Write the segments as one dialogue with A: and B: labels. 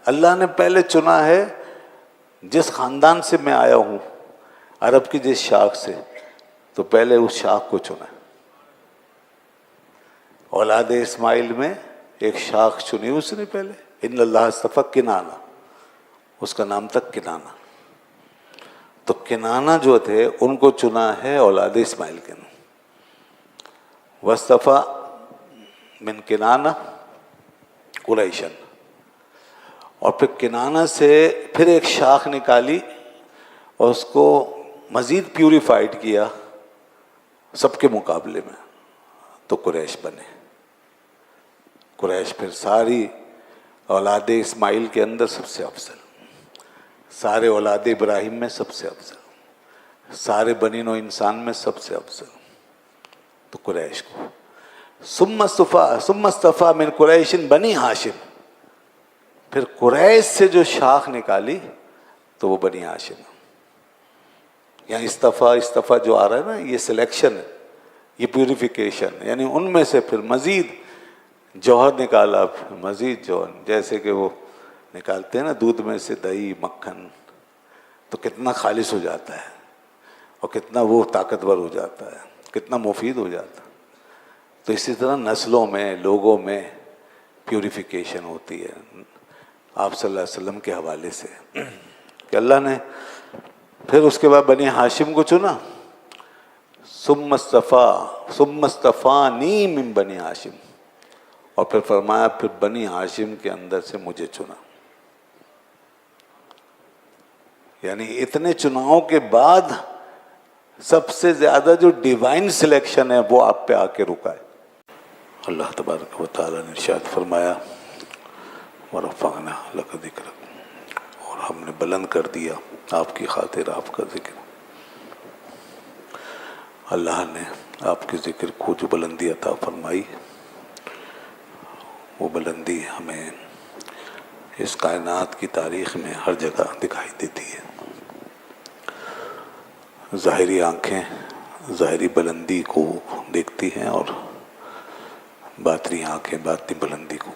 A: اللہ نے پہلے چنا ہے جس خاندان سے میں آیا ہوں، عرب کی جس شاخ سے، تو پہلے اس شاخ کو چنا ہے۔ اولاد اسماعیل میں ایک شاخ چنی اس نے پہلے، ان اللہ اصطفیٰ کنانہ، اس کا نام تک کنانہ، تو کنانہ جو تھے ان کو چنا ہے اولاد اسماعیل کے نام، واصطفیٰ من کنانہ قریشن، اور پھر کنانہ سے پھر ایک شاخ نکالی اور اس کو مزید پیوریفائڈ کیا سب کے مقابلے میں، تو قریش بنے۔ قریش پھر ساری اولاد اسماعیل کے اندر سب سے افضل، سارے اولاد ابراہیم میں سب سے افضل، سارے بنی نوع انسان میں سب سے افضل، تو قریش کو ثم اصطفیٰ من قریش بنی ہاشم، پھر قریش سے جو شاخ نکالی تو وہ بنی ہاشم۔ یہاں استفا جو آ رہا ہے نا، یہ سلیکشن ہے، یہ پیوریفیکیشن، یعنی ان میں سے پھر مزید جوہر نکالا، پھر مزید جوہر، جیسے کہ وہ نکالتے ہیں نا دودھ میں سے دہی مکھن، تو کتنا خالص ہو جاتا ہے اور کتنا وہ طاقتور ہو جاتا ہے، کتنا مفید ہو جاتا ہے۔ تو اسی طرح نسلوں میں، لوگوں میں پیوریفیکیشن ہوتی ہے، آپ صلی اللہ علیہ وسلم کے حوالے سے، کہ اللہ نے پھر اس کے بعد بنی ہاشم کو چنا، ثم اصطفانی من بنی ہاشم، اور پھر فرمایا پھر بنی ہاشم کے اندر سے مجھے چنا۔ یعنی اتنے چناؤں کے بعد سب سے زیادہ جو ڈیوائن سلیکشن ہے وہ آپ پہ آ کے رکا ہے۔ اللہ تبارک و تعالیٰ نے ارشاد فرمایا وَرَفَعْنَا لَكَ ذِكْرَكَ، اور ہم نے بلند کر دیا آپ کی خاطر آپ کا ذکر۔ اللہ نے آپ کے ذکر کو جو بلندی عطا فرمائی، وہ بلندی ہمیں اس کائنات کی تاریخ میں ہر جگہ دکھائی دیتی ہے۔ ظاہری آنکھیں ظاہری بلندی کو دیکھتی ہیں اور باطنی آنکھیں باطنی بلندی کو،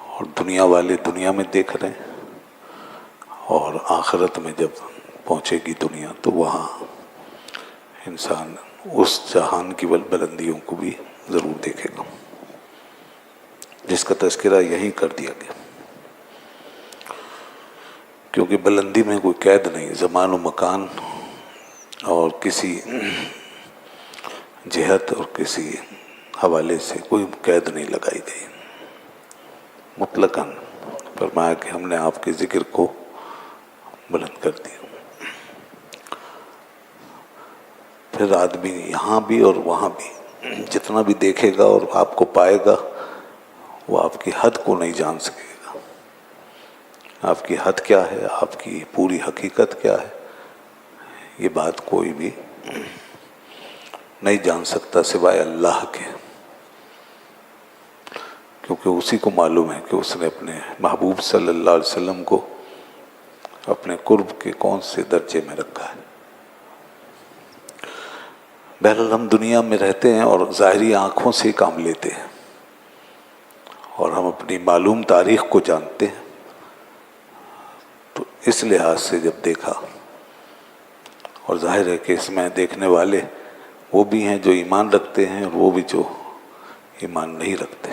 A: اور دنیا والے دنیا میں دیکھ رہے ہیں، اور آخرت میں جب پہنچے گی دنیا تو وہاں انسان اس جہان کی بلندیوں کو بھی ضرور دیکھے گا، جس کا تذکرہ یہیں کر دیا گیا، کیونکہ بلندی میں کوئی قید نہیں، زمان و مکان اور کسی جہت اور کسی حوالے سے کوئی قید نہیں لگائی گئی، مطلقاً فرمایا کہ ہم نے آپ کے ذکر کو بلند کر دیا۔ پھر آدمی یہاں بھی اور وہاں بھی جتنا بھی دیکھے گا اور آپ کو پائے گا، وہ آپ کی حد کو نہیں جان سکے گا، آپ کی حد کیا ہے، آپ کی پوری حقیقت کیا ہے، یہ بات کوئی بھی نہیں جان سکتا سوائے اللہ کے، کیونکہ اسی کو معلوم ہے کہ اس نے اپنے محبوب صلی اللہ علیہ وسلم کو اپنے قرب کے کون سے درجے میں رکھا ہے۔ بہرحال ہم دنیا میں رہتے ہیں اور ظاہری آنکھوں سے کام لیتے ہیں، اور ہم اپنی معلوم تاریخ کو جانتے ہیں، تو اس لحاظ سے جب دیکھا، اور ظاہر ہے کہ اس میں دیکھنے والے وہ بھی ہیں جو ایمان رکھتے ہیں اور وہ بھی جو ایمان نہیں رکھتے،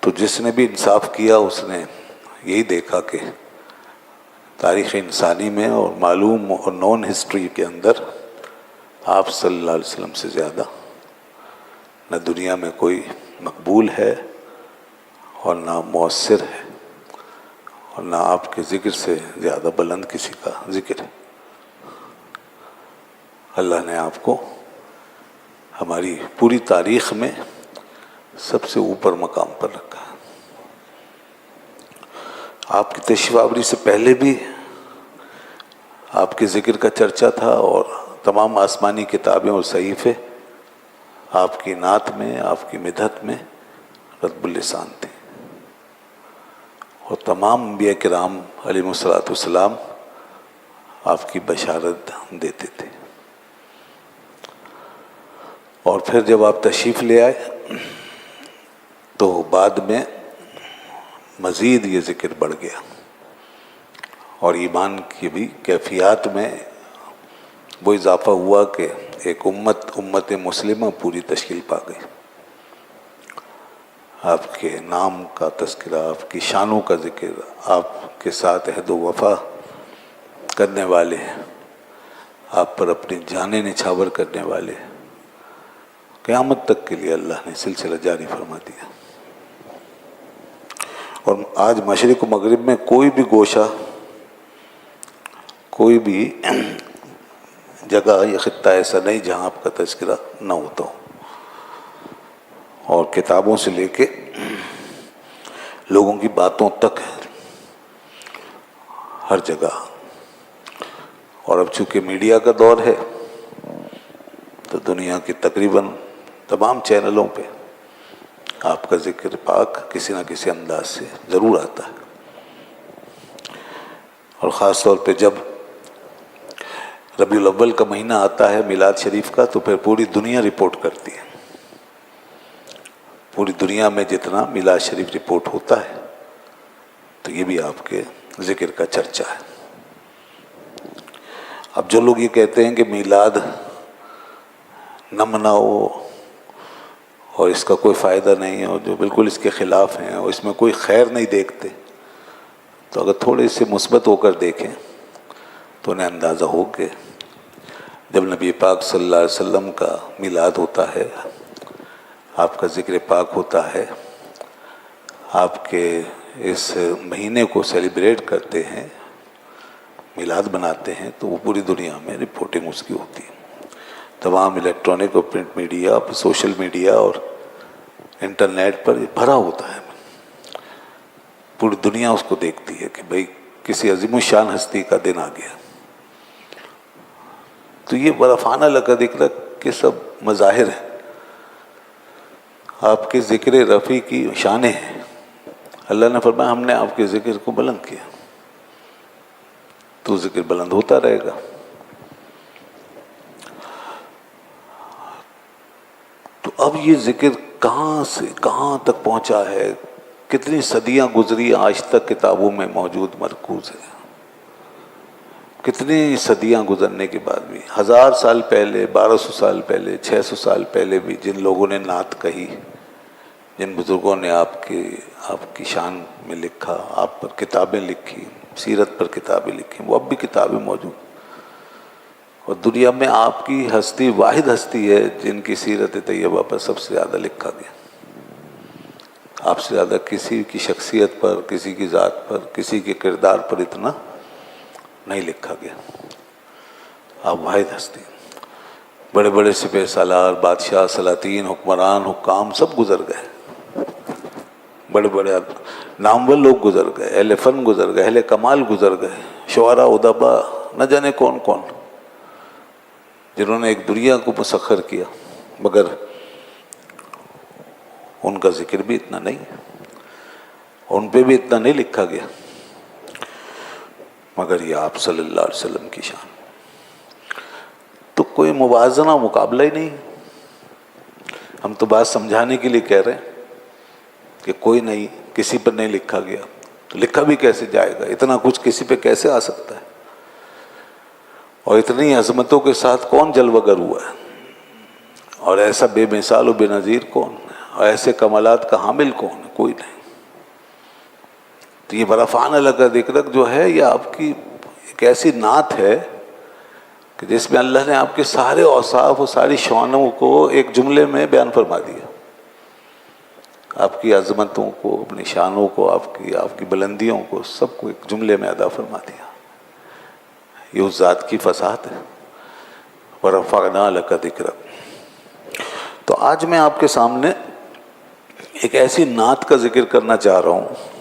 A: تو جس نے بھی انصاف کیا اس نے یہی دیکھا کہ تاریخ انسانی میں اور معلوم اور نون ہسٹری کے اندر آپ صلی اللہ علیہ وسلم سے زیادہ نہ دنیا میں کوئی مقبول ہے اور نہ مؤثر ہے، اور نہ آپ کے ذکر سے زیادہ بلند کسی کا ذکر ہے۔ اللہ نے آپ کو ہماری پوری تاریخ میں سب سے اوپر مقام پر رکھا ہے۔ آپ کی تشریف آوری سے پہلے بھی آپ کے ذکر کا چرچا تھا، اور تمام آسمانی کتابیں اور صحیفے آپ کی نعت میں، آپ کی مدحت میں رطب اللسان تھی، اور تمام انبیاء کرام علیہم السلام آپ کی بشارت دیتے تھے۔ اور پھر جب آپ تشریف لے آئے تو بعد میں مزید یہ ذکر بڑھ گیا اور ایمان کی بھی کیفیات میں وہ اضافہ ہوا کہ ایک امت مسلمہ پوری تشکیل پا گئی. آپ کے نام کا تذکرہ، آپ کی شانوں کا ذکر، آپ کے ساتھ عہد و وفا کرنے والے، آپ پر اپنی جانیں نچھاور کرنے والے، قیامت تک کے لیے اللہ نے سلسلہ جاری فرما دیا. اور آج مشرق و مغرب میں کوئی بھی گوشہ، کوئی بھی جگہ یا خطہ ایسا نہیں جہاں آپ کا تذکرہ نہ ہوتا ہو. اور کتابوں سے لے کے لوگوں کی باتوں تک ہر جگہ. اور اب چونکہ میڈیا کا دور ہے تو دنیا کی تقریباً تمام چینلوں پہ آپ کا ذکر پاک کسی نہ کسی انداز سے ضرور آتا ہے. اور خاص طور پہ جب ربیع الاول کا مہینہ آتا ہے میلاد شریف کا، تو پھر پوری دنیا رپورٹ کرتی ہے. پوری دنیا میں جتنا میلاد شریف رپورٹ ہوتا ہے تو یہ بھی آپ کے ذکر کا چرچا ہے. اب جو لوگ یہ کہتے ہیں کہ میلاد نہ مناؤ اور اس کا کوئی فائدہ نہیں ہے، اور جو بالکل اس کے خلاف ہیں اور اس میں کوئی خیر نہیں دیکھتے، تو اگر تھوڑے سے مثبت ہو کر دیکھیں تو انہیں اندازہ ہو کہ جب نبی پاک صلی اللہ علیہ وسلم کا میلاد ہوتا ہے، آپ کا ذکر پاک ہوتا ہے، آپ کے اس مہینے کو سیلیبریٹ کرتے ہیں، میلاد بناتے ہیں، تو وہ پوری دنیا میں رپورٹنگ اس کی ہوتی ہے. تمام الیکٹرانک اور پرنٹ میڈیا، سوشل میڈیا اور انٹرنیٹ پر یہ بھرا ہوتا ہے. پوری دنیا اس کو دیکھتی ہے کہ بھئی کسی عظیم الشان ہستی کا دن آ گیا. تو یہ برفانہ لقد ذکر کے سب مظاہر ہیں، آپ کے ذکر رفیع کی شانیں ہیں. اللہ نے فرمایا ہم نے آپ کے ذکر کو بلند کیا، تو ذکر بلند ہوتا رہے گا. تو اب یہ ذکر کہاں سے کہاں تک پہنچا ہے، کتنی صدیاں گزری آج تک کتابوں میں موجود مرکوز ہے. کتنی صدیاں گزرنے کے بعد بھی، 1000 سال پہلے، 1200 سال پہلے، 600 سال پہلے بھی جن لوگوں نے نعت کہی، جن بزرگوں نے آپ کی شان میں لکھا، آپ پر کتابیں لکھی، سیرت پر کتابیں لکھی، وہ اب بھی کتابیں موجود. اور دنیا میں آپ کی ہستی واحد ہستی ہے جن کی سیرت طیبہ پر سب سے زیادہ لکھا گیا. آپ سے زیادہ کسی کی شخصیت پر، کسی کی ذات پر، کسی کے کردار پر اتنا نہیں لکھا گیا. آپ واحد ہستی. بڑے بڑے سپہ سالار، بادشاہ، سلاطین، حکمران، حکام سب گزر گئے. بڑے بڑے نامور لوگ گزر گئے، اہل فن گزر گئے، اہل کمال گزر گئے، شعراء، ادبا، نہ جانے کون کون، جنہوں نے ایک دنیا کو مسخر کیا، مگر ان کا ذکر بھی اتنا نہیں، ان پہ بھی اتنا نہیں لکھا گیا. مگر یہ آپ صلی اللہ علیہ وسلم کی شان. تو کوئی موازنہ، مقابلہ ہی نہیں. ہم تو بات سمجھانے کے لیے کہہ رہے ہیں کہ کوئی نہیں، کسی پر نہیں لکھا گیا، تو لکھا بھی کیسے جائے گا؟ اتنا کچھ کسی پہ کیسے آ سکتا ہے؟ اور اتنی عظمتوں کے ساتھ کون جلوہ گر ہوا ہے؟ اور ایسا بے مثال و بے نظیر کون ہے؟ اور ایسے کمالات کا حامل کون ہے؟ کوئی نہیں. تو یہ برفانہ لقد ذکرک جو ہے، یہ آپ کی ایک ایسی نعت ہے کہ جس میں اللہ نے آپ کے سارے اوصاف اور ساری شانوں کو ایک جملے میں بیان فرما دیا. آپ کی عظمتوں کو، اپنی شانوں کو، آپ کی بلندیوں کو، سب کو ایک جملے میں ادا فرما دیا. یہ اس ذات کی فصاحت ہے. ورفعنا لک ذکرک. تو آج میں آپ کے سامنے ایک ایسی نعت کا ذکر کرنا چاہ رہا ہوں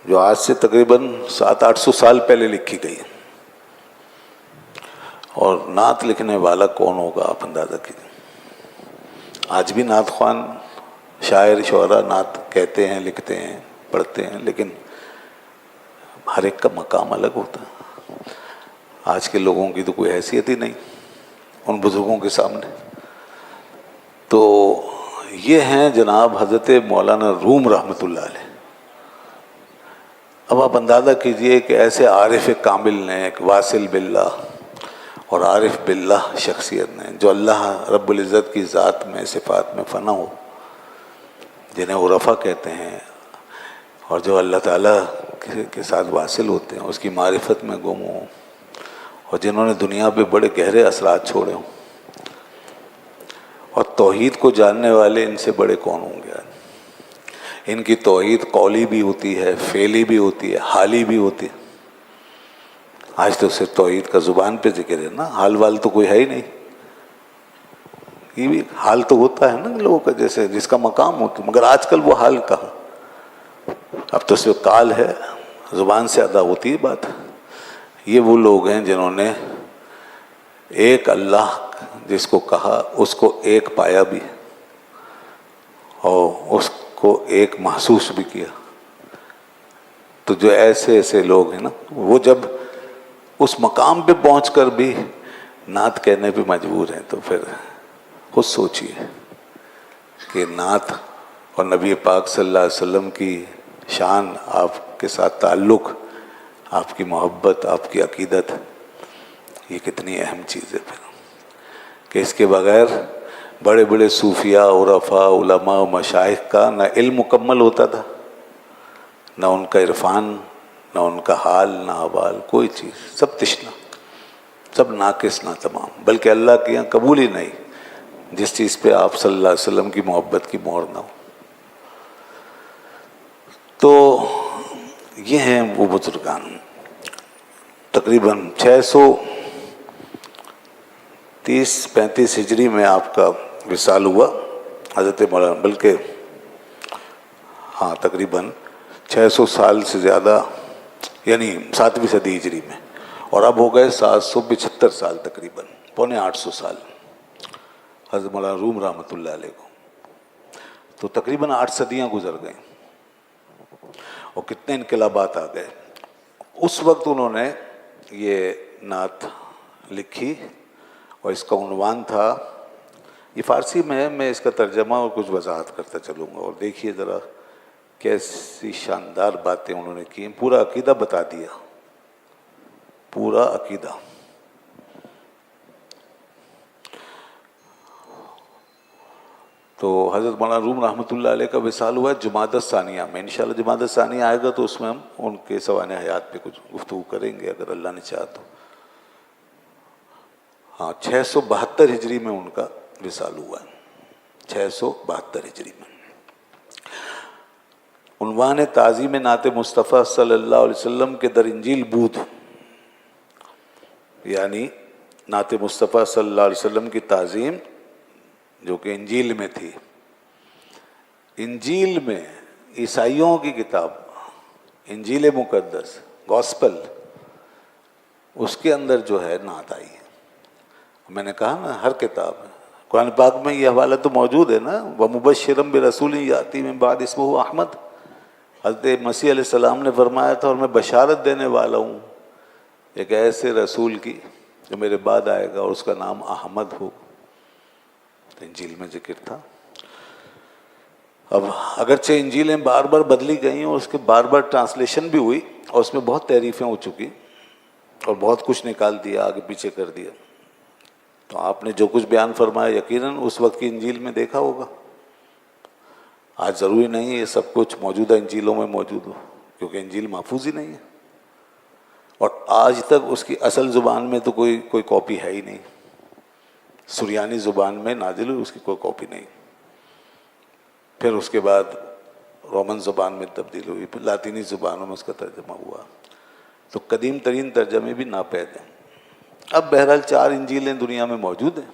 A: جو آج سے تقریباً 700-800 سال پہلے لکھی گئی. اور نعت لکھنے والا کون ہوگا آپ اندازہ کیجیے. آج بھی نعت خوان، شاعر، شعراء نعت کہتے ہیں، لکھتے ہیں، پڑھتے ہیں، لیکن ہر ایک کا مقام الگ ہوتا ہے. آج کے لوگوں کی تو کوئی حیثیت ہی نہیں ان بزرگوں کے سامنے. تو یہ ہیں جناب حضرت مولانا روم رحمۃ اللہ علیہ۔ اب آپ اندازہ کیجئے کہ ایسے عارف کامل نے، ایک واصل باللہ اور عارف باللہ شخصیت نے، جو اللہ رب العزت کی ذات میں صفات میں فنا ہو، جنہیں عرفا کہتے ہیں، اور جو اللہ تعالیٰ کے ساتھ واصل ہوتے ہیں، اس کی معرفت میں گم ہوں، اور جنہوں نے دنیا پہ بڑے گہرے اثرات چھوڑے ہوں، اور توحید کو جاننے والے ان سے بڑے کون ہوں گے؟ ان کی توحید قولی بھی ہوتی ہے، فعلی بھی ہوتی ہے، حالی بھی ہوتی ہے۔ آج تو صرف توحید کا زبان پہ ذکر ہے نا، حال وال تو کوئی ہے ہی نہیں۔ یہ بھی حال تو ہوتا ہے نا لوگوں کا، جیسے جس کا مقام ہوتا، مگر آج کل وہ حال کہاں؟ اب تو صرف قال ہے، زبان سے ادا ہوتی ہے بات۔ یہ وہ لوگ ہیں جنہوں نے ایک اللہ جس کو کہا، اس کو ایک پایا بھی اور اس کو ایک محسوس بھی کیا۔ تو جو ایسے ایسے لوگ ہیں نا، وہ جب اس مقام پہ پہنچ کر بھی نعت کہنے پہ مجبور ہیں، تو پھر خود سوچئے کہ نعت اور نبی پاک صلی اللہ علیہ وسلم کی شان، آپ کے ساتھ تعلق، آپ کی محبت، آپ کی عقیدت، یہ کتنی اہم چیز ہے پھر، کہ اس کے بغیر بڑے بڑے صوفیاء، عرفاء، علماء و مشائخ کا نہ علم مکمل ہوتا تھا، نہ ان کا عرفان، نہ ان کا حال، نہ احوال، کوئی چیز، سب تشنا، سب ناقص، نہ تمام، بلکہ اللہ کے یہاں قبول ہی نہیں جس چیز پہ آپ صلی اللہ علیہ وسلم کی محبت کی مہر نہ ہو۔ تو یہ ہیں وہ بزرگان۔ تقریباً 630-35 ہجری میں آپ کا وصال ہوا حضرت مولانا، بلکہ ہاں تقریباً 600 سال سے زیادہ، یعنی 7ویں صدی ہجری میں، اور اب ہو گئے 775 سال، تقریباً پونے 800 سال حضرت مولانا روم رحمۃ اللہ علیہ کو۔ تو تقریباً 8 صدیاں گزر گئیں، اور کتنے انقلابات آ گئے۔ اس وقت انہوں نے یہ نعت لکھی، اور اس کا عنوان تھا، یہ فارسی میں ہے، میں اس کا ترجمہ اور کچھ وضاحت کرتا چلوں گا، اور دیکھیے ذرا کیسی شاندار باتیں انہوں نے کی، پورا عقیدہ بتا دیا، پورا عقیدہ۔ تو حضرت مولانا روم رحمۃ اللہ علیہ کا وصال ہوا جمادی الثانیہ میں، انشاءاللہ جمادی الثانیہ آئے گا تو اس میں ہم ان کے سوانح حیات پہ کچھ گفتگو کریں گے اگر اللہ نے چاہا تو۔ ہاں 672 ہجری میں ان کا وصال ہوا ہے، 672 ہجری میں۔ عنوان تعظیم نعت مصطفیٰ صلی اللہ علیہ وسلم کے در انجیل بود، یعنی نعت مصطفیٰ صلی اللہ علیہ وسلم کی تعظیم جو کہ انجیل میں تھی۔ انجیل میں، عیسائیوں کی کتاب انجیل مقدس، گاسپل، اس کے اندر جو ہے نعت آئی ہے۔ میں نے کہا نا ہر کتاب ہے، قرآن پاک میں یہ حوالہ تو موجود ہے نا، وَمُبَشِّرًا بِرَسُولٍ يَأْتِي مِن بَعْدِهِ اسْمُهُ احمد۔ حضرت مسیح علیہ السلام نے فرمایا تھا، اور میں بشارت دینے والا ہوں ایک ایسے رسول کی جو میرے بعد آئے گا اور اس کا نام احمد ہو۔ تو انجیل میں ذکر تھا۔ اب اگرچہ انجیلیں بار بار بدلی گئیں اور اس کے بار بار ٹرانسلیشن بھی ہوئی، اور اس میں بہت تحریفیں ہو چکی اور بہت کچھ نکال دیا، آگے پیچھے کر دیا، تو آپ نے جو کچھ بیان فرمایا یقیناً اس وقت کی انجیل میں دیکھا ہوگا۔ آج ضروری نہیں یہ سب کچھ موجودہ انجیلوں میں موجود ہو، کیونکہ انجیل محفوظ ہی نہیں ہے، اور آج تک اس کی اصل زبان میں تو کوئی کاپی ہے ہی نہیں۔ سریانی زبان میں نازل ہوئی، اس کی کوئی کاپی نہیں۔ پھر اس کے بعد رومن زبان میں تبدیل ہوئی، پھر لاطینی زبانوں میں اس کا ترجمہ ہوا، تو قدیم ترین ترجمے بھی ناپید ہیں۔ اب بہرحال 4 انجیلیں دنیا میں موجود ہیں،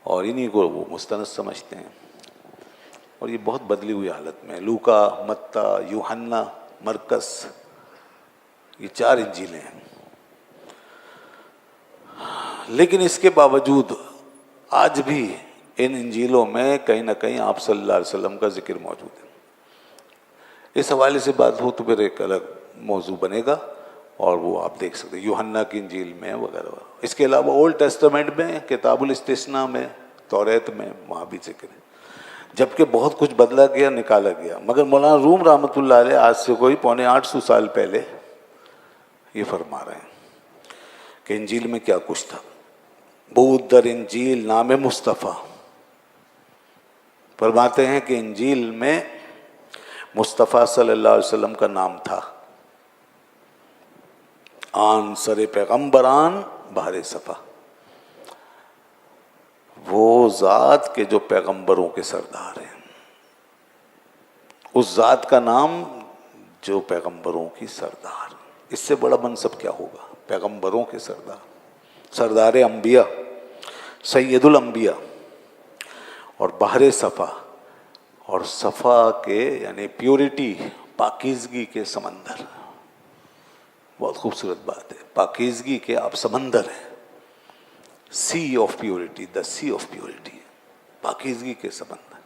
A: اور انہی کو وہ مستند سمجھتے ہیں، اور یہ بہت بدلی ہوئی حالت میں۔ لوکا، متی، یوحنا، مرکس، یہ 4 انجیلیں ہیں۔ لیکن اس کے باوجود آج بھی ان انجیلوں میں کہیں نہ کہیں آپ صلی اللہ علیہ وسلم کا ذکر موجود ہے۔ اس حوالے سے بات ہو تو پھر ایک الگ موضوع بنے گا، اور وہ آپ دیکھ سکتے ہیں یوحنا کی انجیل میں وغیرہ۔ اس کے علاوہ اولڈ ٹیسٹمنٹ میں، کتاب الاستثناء میں، توریت میں، وہاں بھی ذکر ہے۔ جبکہ بہت کچھ بدلا گیا، نکالا گیا. مگر مولانا روم رحمۃ اللہ علیہ آج سے کوئی 850 سال پہلے یہ فرما رہے ہیں کہ انجیل میں کیا کچھ تھا. بود در انجیل نام مصطفیٰ، فرماتے ہیں کہ انجیل میں مصطفیٰ صلی اللہ علیہ وسلم کا نام تھا. آن سر پیغمبران بہر صفا، وہ ذات کے جو پیغمبروں کے سردار ہیں، اس ذات کا نام جو پیغمبروں کی سردار. اس سے بڑا منصب کیا ہوگا؟ پیغمبروں کے سردار، سردار انبیاء، سید الانبیاء. اور بحر صفا، اور صفا کے یعنی پیورٹی، پاکیزگی کے سمندر. بہت خوبصورت بات ہے، پاکیزگی کے آپ سمندر ہیں. Sea of purity, the sea of purity, پاکیزگی کے سمندر.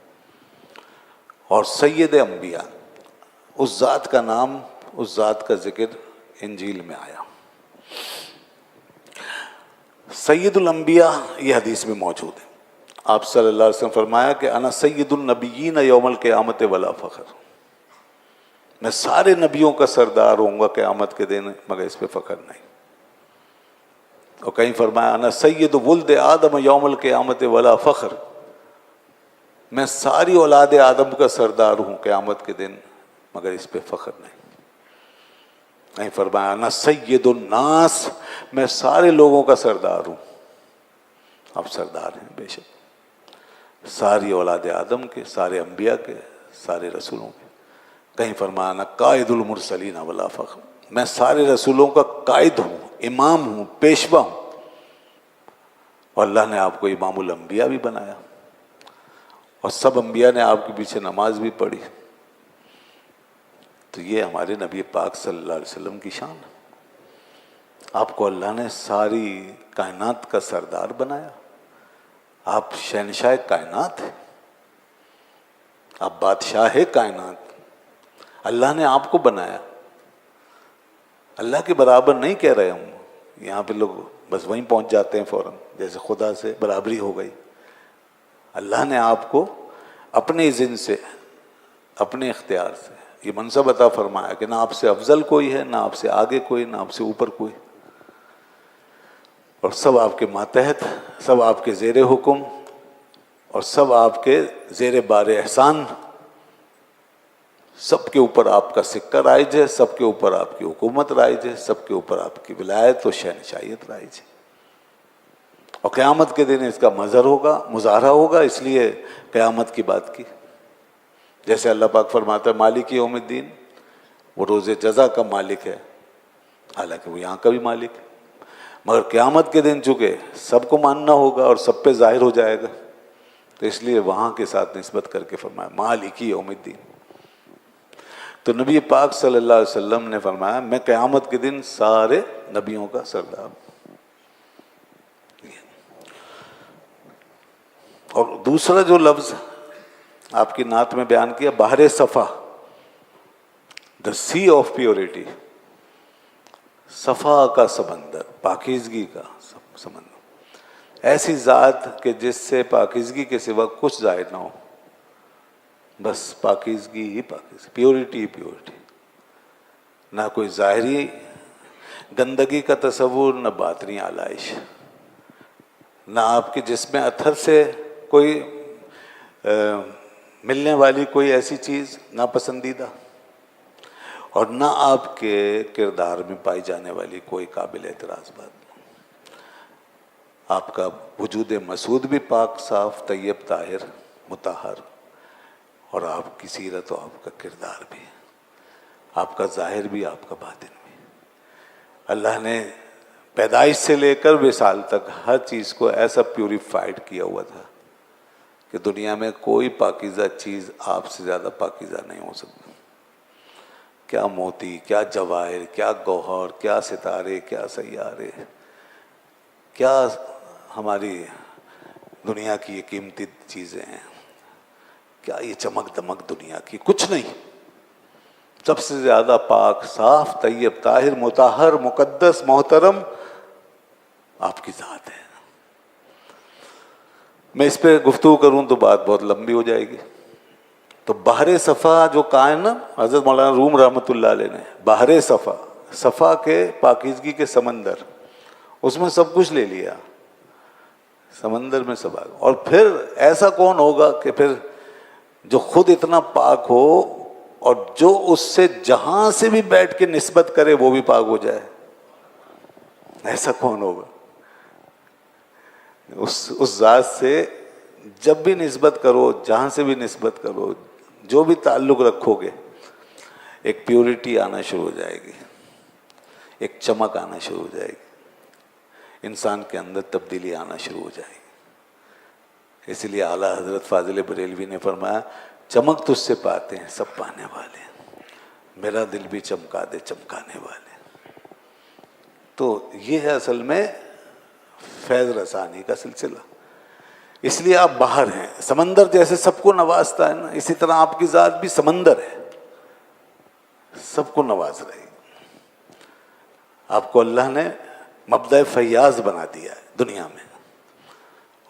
A: اور سید انبیاء، اس ذات کا نام، اس ذات کا ذکر انجیل میں آیا. سید الانبیاء یہ حدیث میں موجود ہے. آپ صلی اللہ علیہ وسلم فرمایا کہ انا سید النبیین یوم القیامت ولا فخر، میں سارے نبیوں کا سردار ہوں گا قیامت کے دن، مگر اس پہ فخر نہیں. اور کہیں فرمایا انا سید ولد آدم یوم القیامت ولا فخر، میں ساری اولاد آدم کا سردار ہوں قیامت کے دن، مگر اس پہ فخر نہیں. کہیں فرمایا انا سید الناس، میں سارے لوگوں کا سردار ہوں. آپ سردار ہیں بے شک، ساری اولاد آدم کے، سارے انبیاء کے، سارے رسولوں کے. کہیں فرمایا انا قائد المرسلین ولا فخر، میں سارے رسولوں کا قائد ہوں، امام ہوں، پیشوا ہوں. اور اللہ نے آپ کو امام الانبیاء بھی بنایا، اور سب انبیاء نے آپ کے پیچھے نماز بھی پڑھی. تو یہ ہمارے نبی پاک صلی اللہ علیہ وسلم کی شان ہے. آپ کو اللہ نے ساری کائنات کا سردار بنایا. آپ شہنشاہ کائنات ہیں، آپ بادشاہ کائنات. اللہ نے آپ کو بنایا. اللہ کے برابر نہیں کہہ رہے ہم، یہاں پہ لوگ بس وہیں پہنچ جاتے ہیں فوراً، جیسے خدا سے برابری ہو گئی. اللہ نے آپ کو اپنے اذن سے، اپنے اختیار سے یہ منصب عطا فرمایا کہ نہ آپ سے افضل کوئی ہے، نہ آپ سے آگے کوئی، نہ آپ سے اوپر کوئی. اور سب آپ کے ماتحت، سب آپ کے زیر حکم، اور سب آپ کے زیر بار احسان. سب کے اوپر آپ کا سکہ رائج ہے، سب کے اوپر آپ کی حکومت رائج ہے، سب کے اوپر آپ کی ولایت و شہنشاہیت رائج ہے. اور قیامت کے دن اس کا مظہر ہوگا، مظاہرہ ہوگا. اس لیے قیامت کی بات کی. جیسے اللہ پاک فرماتا ہے مالک یوم الدین، وہ روز جزا کا مالک ہے، حالانکہ وہ یہاں کا بھی مالک ہے. مگر قیامت کے دن چونکہ سب کو ماننا ہوگا اور سب پہ ظاہر ہو جائے گا، تو اس لیے وہاں کے ساتھ نسبت کر کے فرمایا مالک یوم الدین. تو نبی پاک صلی اللہ علیہ وسلم نے فرمایا میں قیامت کے دن سارے نبیوں کا سردار ہوں. اور دوسرا جو لفظ آپ کی نعت میں بیان کیا، بحر صفا، دا سی آف پیورٹی، صفا کا سمندر، پاکیزگی کا سمندر. ایسی ذات کہ جس سے پاکیزگی کے سوا کچھ ظاہر نہ ہو، بس پاکیزگی ہی پاکیزگی، پیورٹی ہی پیورٹی. نہ کوئی ظاہری گندگی کا تصور، نہ باطنی آلائش، نہ آپ کے جسم اطہر سے کوئی ملنے والی کوئی ایسی چیز ناپسندیدہ، اور نہ آپ کے کردار میں پائی جانے والی کوئی قابل اعتراض بات. آپ کا وجود مسعود بھی پاک، صاف، طیب، طاہر، مطہر. اور آپ کی سیرت و آپ کا کردار بھی، آپ کا ظاہر بھی، آپ کا باطن بھی. اللہ نے پیدائش سے لے کر وصال تک ہر چیز کو ایسا پیوریفائڈ کیا ہوا تھا کہ دنیا میں کوئی پاکیزہ چیز آپ سے زیادہ پاکیزہ نہیں ہو سکتی. کیا موتی، کیا جواہر، کیا گوہر، کیا ستارے، کیا سیارے، کیا ہماری دنیا کی یہ قیمتی چیزیں ہیں، کیا یہ چمک دمک دنیا کی، کچھ نہیں. سب سے زیادہ پاک، صاف، طیب، طاہر، مطہر، مقدس، محترم آپ کی ذات ہے. میں اس پہ گفتگو کروں تو بات بہت لمبی ہو جائے گی. تو بحر صفا جو کہا ہے نا حضرت مولانا روم رحمۃ اللہ علیہ نے، بحر صفا، صفا کے پاکیزگی کے سمندر، اس میں سب کچھ لے لیا، سمندر میں سب آ گیا۔ اور پھر ایسا کون ہوگا کہ پھر جو خود اتنا پاک ہو اور جو اس سے جہاں سے بھی بیٹھ کے نسبت کرے وہ بھی پاک ہو جائے؟ ایسا کون ہوگا؟ اس ذات سے جب بھی نسبت کرو، جہاں سے بھی نسبت کرو، جو بھی تعلق رکھو گے، ایک پیورٹی آنا شروع ہو جائے گی، ایک چمک آنا شروع ہو جائے گی، انسان کے اندر تبدیلی آنا شروع ہو جائے گی۔ اسی لیے اعلیٰ حضرت فاضل بریلوی نے فرمایا، چمک تجھ سے پاتے ہیں سب پانے والے، میرا دل بھی چمکا دے چمکانے والے۔ تو یہ ہے اصل میں فیض رسانی کا سلسلہ۔ اس لیے آپ باہر ہیں، سمندر جیسے سب کو نوازتا ہے نا، اسی طرح آپ کی ذات بھی سمندر ہے، سب کو نواز رہی۔ آپ کو اللہ نے مبدأ فیاض بنا دیا ہے دنیا میں،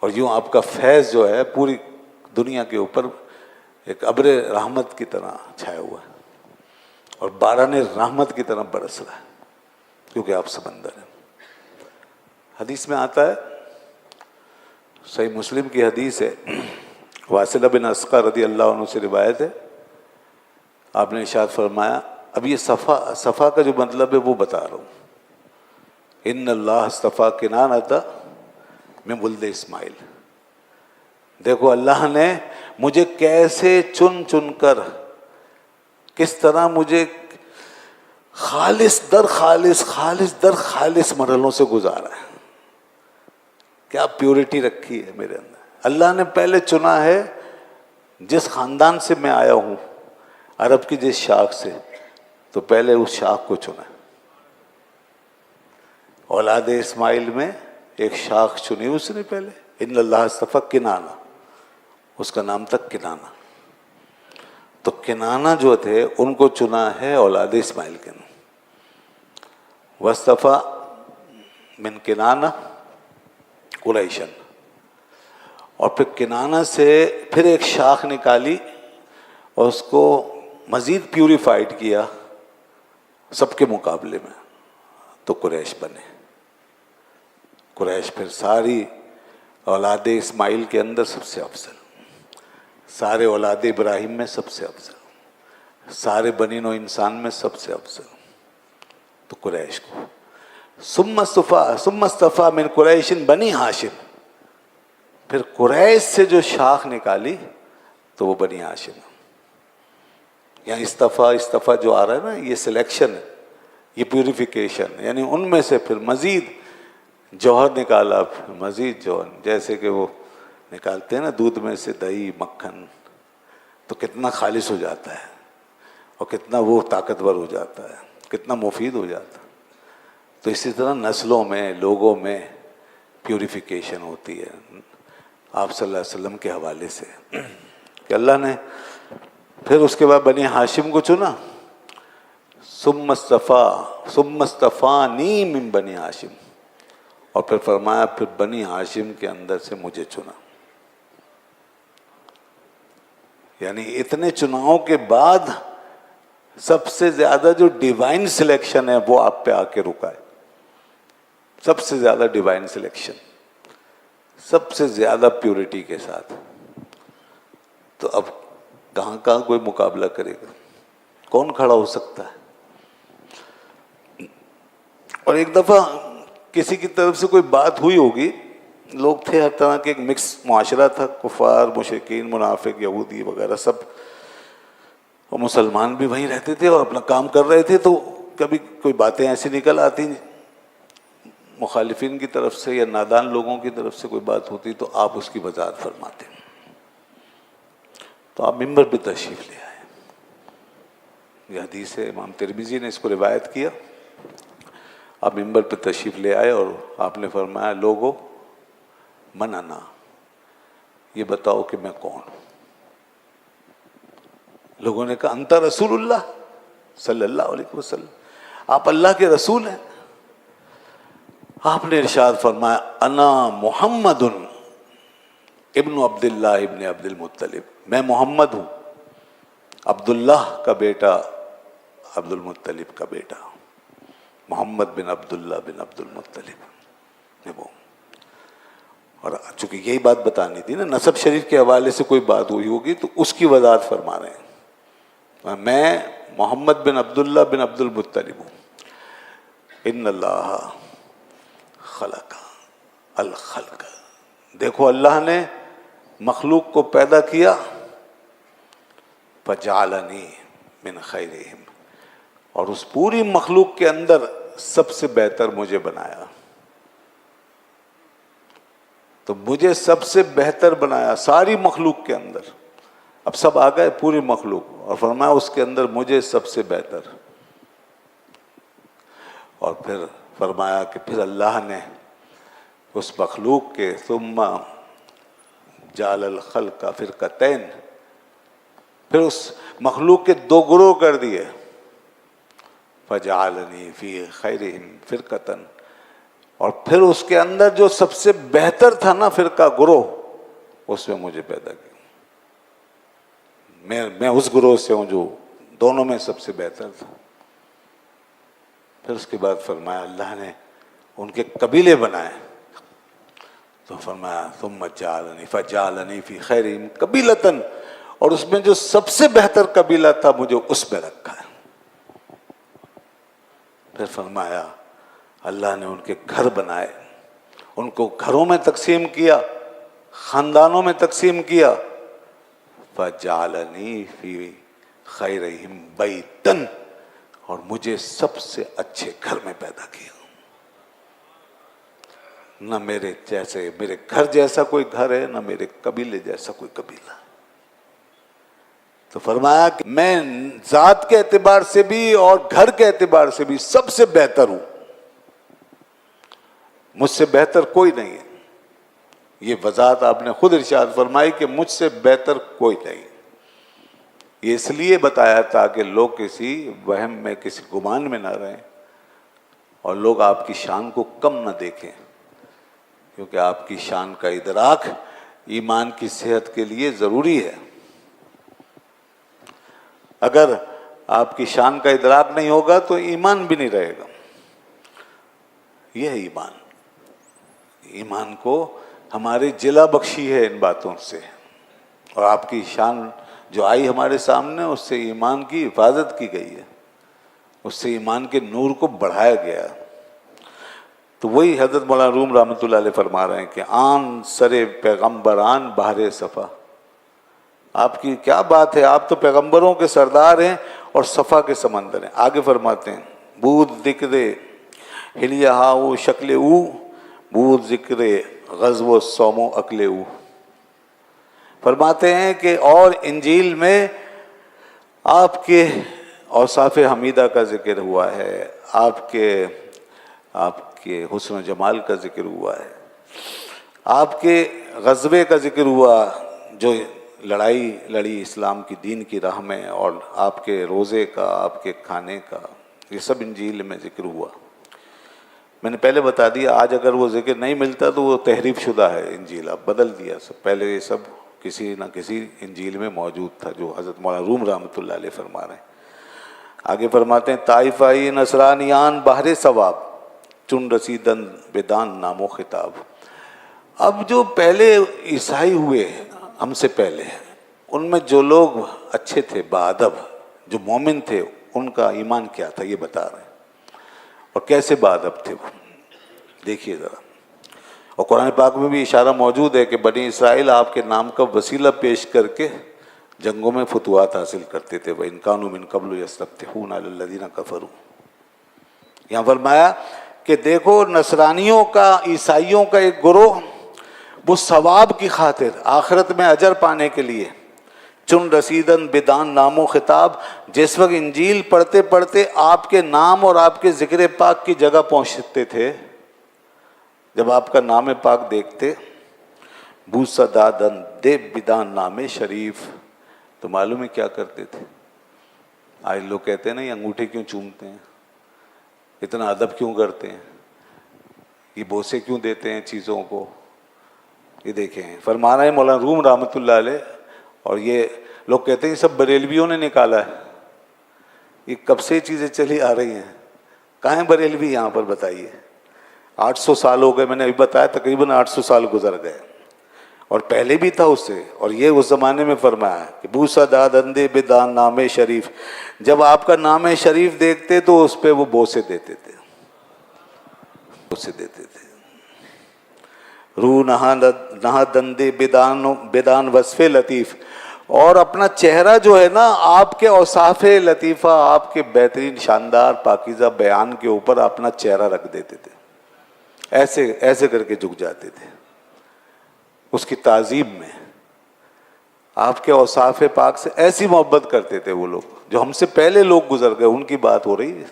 A: اور یوں آپ کا فیض جو ہے پوری دنیا کے اوپر ایک ابر رحمت کی طرح چھایا ہوا ہے، اور باران رحمت کی طرح برس رہا ہے، کیونکہ آپ سمندر ہیں۔ حدیث میں آتا ہے، صحیح مسلم کی حدیث ہے، واصلہ بن اسقر رضی اللہ عنہ سے روایت ہے، آپ نے ارشاد فرمایا، اب یہ صفا کا جو مطلب ہے وہ بتا رہا ہوں، ان اللہ اصطفیٰ کنانۃ من ولد اسماعیل، دیکھو اللہ نے مجھے کیسے چن چن کر، کس طرح مجھے خالص در خالص مرحلوں سے گزارا ہے، کیا پیورٹی رکھی ہے میرے اندر۔ اللہ نے پہلے چنا ہے، جس خاندان سے میں آیا ہوں، عرب کی جس شاخ سے، تو پہلے اس شاخ کو چنا۔ اولاد اسماعیل میں ایک شاخ چنی اس نے پہلے، ان اللہ اصطفیٰ کنانہ، اس کا نام تھا کنانہ۔ تو کنانہ جو تھے ان کو چنا ہے اولاد اسماعیل کے نام، واصطفیٰ من کنانہ قریشن، اور پھر کنانہ سے پھر ایک شاخ نکالی اور اس کو مزید پیوریفائڈ کیا سب کے مقابلے میں، تو قریش بنے۔ قریش پھر ساری اولاد اسماعیل کے اندر سب سے افضل، سارے اولاد ابراہیم میں سب سے افضل، سارے بنی نوع انسان میں سب سے افضل، تو قریش کو۔ ثم اصطفیٰ من قریش بنی ہاشم، پھر قریش سے جو شاخ نکالی تو وہ بنی ہاشم۔ یہاں استفا جو آ رہا ہے نا، یہ سلیکشن ہے، یہ پیوریفیکیشن، یعنی ان میں سے پھر مزید جوہر نکالا، پھر مزید جوہر، جیسے کہ وہ نکالتے ہیں نا دودھ میں سے دہی مکھن، تو کتنا خالص ہو جاتا ہے، اور کتنا وہ طاقتور ہو جاتا ہے، کتنا مفید ہو جاتا ہے۔ تو اسی طرح نسلوں میں، لوگوں میں پیوریفیکیشن ہوتی ہے، آپ صلی اللہ علیہ وسلم کے حوالے سے، کہ اللہ نے پھر اس کے بعد بنی ہاشم کو چنا، ثم اصطفانی من بنی ہاشم، اور پھر فرمایا پھر بنی ہاشم کے اندر سے مجھے چنا۔ یعنی اتنے چناؤں کے بعد سب سے زیادہ جو ڈیوائن سلیکشن ہے وہ آپ پہ آ کے رکا ہے، سب سے زیادہ ڈیوائن سلیکشن، سب سے زیادہ پیورٹی کے ساتھ۔ تو اب کہاں کوئی مقابلہ کرے گا، کون کھڑا ہو سکتا ہے؟ اور ایک دفعہ کسی کی طرف سے کوئی بات ہوئی ہوگی، لوگ تھے ہر طرح کے، ایک مکس معاشرہ تھا، کفار، مشرکین، منافق، یہودی وغیرہ سب، اور مسلمان بھی وہیں رہتے تھے اور اپنا کام کر رہے تھے۔ تو کبھی کوئی باتیں ایسی نکل آتی مخالفین کی طرف سے یا نادان لوگوں کی طرف سے کوئی بات ہوتی، تو آپ اس کی وضاحت فرماتے، تو آپ ممبر پہ تشریف لے آئے۔ یہ حدیث ہے، امام ترمذی نے اس کو روایت کیا۔ آپ ممبر پہ تشریف لے آئے اور آپ نے فرمایا، لوگو من انا، یہ بتاؤ کہ میں کون ہوں۔ لوگوں نے کہا انت رسول اللہ صلی اللہ علیہ وسلم، آپ اللہ کے رسول ہیں۔ آپ نے ارشاد فرمایا، انا محمد ابن عبداللہ ابن عبد المطلب، میں محمد ہوں، عبداللہ کا بیٹا عبد المطلب کا بیٹا محمد بن عبداللہ بن عبد المطلب وہ. اور چونکہ یہی بات بتانی تھی نا، نسب شریف کے حوالے سے کوئی بات ہوئی ہوگی تو اس کی وضاحت فرما رہے ہیں. میں محمد بن عبداللہ بن عبد المطلب ہوں. ان اللہ خلق الخلق، دیکھو اللہ نے مخلوق کو پیدا کیا، فجعلنی من خیرہم، اور اس پوری مخلوق کے اندر سب سے بہتر مجھے بنایا. تو مجھے سب سے بہتر بنایا ساری مخلوق کے اندر. اب سب آ گئے پوری مخلوق، اور فرمایا اس کے اندر مجھے سب سے بہتر. اور پھر فرمایا کہ پھر اللہ نے اس مخلوق کے ثم جعل الخلق فرقتین، پھر اس مخلوق کے دو گروہ کر دیے. فجعلنی فی خیرہم فرقتن، اور پھر اس کے اندر جو سب سے بہتر تھا نا فرقہ گروہ، اس میں مجھے پیدا کیا. میں اس گروہ سے ہوں جو دونوں میں سب سے بہتر تھا. پھر اس کے بعد فرمایا اللہ نے ان کے قبیلے بنائے. تو فرمایا ثم جعلنی فجعلنی فی خیرہم قبیلۃ، اور اس میں جو سب سے بہتر قبیلہ تھا مجھے اس میں رکھا ہے. پھر فرمایا اللہ نے ان کے گھر بنائے، ان کو گھروں میں تقسیم کیا، خاندانوں میں تقسیم کیا. فجعلنی فی خیرہم بیتن، اور مجھے سب سے اچھے گھر میں پیدا کیا. نہ میرے گھر جیسا کوئی گھر ہے، نہ میرے قبیلے جیسا کوئی قبیلہ. تو فرمایا کہ میں ذات کے اعتبار سے بھی اور گھر کے اعتبار سے بھی سب سے بہتر ہوں، مجھ سے بہتر کوئی نہیں ہے. یہ وضاحت آپ نے خود ارشاد فرمائی کہ مجھ سے بہتر کوئی نہیں. یہ اس لیے بتایا تاکہ لوگ کسی وہم میں، کسی گمان میں نہ رہیں، اور لوگ آپ کی شان کو کم نہ دیکھیں، کیونکہ آپ کی شان کا ادراک ایمان کی صحت کے لیے ضروری ہے. اگر آپ کی شان کا ادراک نہیں ہوگا تو ایمان بھی نہیں رہے گا. یہ ہے ایمان. ایمان کو ہماری جلا بخشی ہے ان باتوں سے، اور آپ کی شان جو آئی ہمارے سامنے، اس سے ایمان کی حفاظت کی گئی ہے، اس سے ایمان کے نور کو بڑھایا گیا. تو وہی حضرت مولانا روم رحمۃ اللہ علیہ فرما رہے ہیں کہ آن سرے پیغمبران بحر صفا. آپ کی کیا بات ہے، آپ تو پیغمبروں کے سردار ہیں اور صفا کے سمندر ہیں. آگے فرماتے ہیں بود ذکر ہلیہ او شکل او، بود ذکر غزو و صوم و عقل او. فرماتے ہیں کہ اور انجیل میں آپ کے اوصاف حمیدہ کا ذکر ہوا ہے، آپ کے حسن و جمال کا ذکر ہوا ہے، آپ کے غزوے کا ذکر ہوا جو لڑائی لڑی اسلام کی دین کی راہ میں، اور آپ کے روزے کا، آپ کے کھانے کا، یہ سب انجیل میں ذکر ہوا. میں نے پہلے بتا دیا، آج اگر وہ ذکر نہیں ملتا تو وہ تحریف شدہ ہے انجیل، اب بدل دیا سب. پہلے یہ سب کسی نہ کسی انجیل میں موجود تھا جو حضرت مولانا روم رحمۃ اللہ علیہ فرما رہے ہیں. آگے فرماتے ہیں طائفائی نصرانیان بحر ثواب، چن رسیدن بدان نام و خطاب. اب جو پہلے عیسائی ہوئے ہم سے پہلے، ان میں جو لوگ اچھے تھے، باادب، جو مومن تھے، ان کا ایمان کیا تھا یہ بتا رہے ہیں، اور کیسے باادب تھے وہ دیکھیے ذرا. اور قرآن پاک میں بھی اشارہ موجود ہے کہ بنی اسرائیل آپ کے نام کا وسیلہ پیش کر کے جنگوں میں فتوحات حاصل کرتے تھے. وَإِن كَانُوا مِن قَبْلُ يَسْتَفْتِحُونَ عَلَى الَّذِينَ كَفَرُوا. یہاں فرمایا کہ دیکھو نصرانیوں کا، عیسائیوں کا ایک گروہ، وہ ثواب کی خاطر، آخرت میں اجر پانے کے لیے، چن رسیدن بدان نام و خطاب، جس وقت انجیل پڑھتے پڑھتے آپ کے نام اور آپ کے ذکر پاک کی جگہ پہنچتے تھے، جب آپ کا نام پاک دیکھتے، بوسا دادن دے بدان نام شریف، تو معلوم ہے کیا کرتے تھے. آج لوگ کہتے ہیں نا یہ انگوٹھے کیوں چومتے ہیں، اتنا ادب کیوں کرتے ہیں، یہ بوسے کیوں دیتے ہیں چیزوں کو. یہ دیکھیں فرما رہے ہیں مولانا روم رحمۃ اللہ علیہ، اور یہ لوگ کہتے ہیں یہ سب بریلویوں نے نکالا ہے. یہ کب سے چیزیں چلی آ رہی ہیں. کہاں ہیں بریلوی یہاں پر بتائیے. 800 سال ہو گئے, میں نے ابھی بتایا تقریباً 800 سال گزر گئے, اور پہلے بھی تھا اس سے. اور یہ اس زمانے میں فرمایا کہ بوسا داد اندے بدان نام شریف, جب آپ کا نام شریف دیکھتے تو اس پہ وہ بوسے دیتے تھے, بوسے دیتے تھے. روح نہا دندے بدان وصف لطیف, اور اپنا چہرہ جو ہے نا آپ کے اوصاف لطیفہ, آپ کے بہترین شاندار پاکیزہ بیان کے اوپر اپنا چہرہ رکھ دیتے تھے, ایسے ایسے کر کے جھک جاتے تھے اس کی تعظیم میں. آپ کے اوصاف پاک سے ایسی محبت کرتے تھے وہ لوگ, جو ہم سے پہلے لوگ گزر گئے ان کی بات ہو رہی ہے.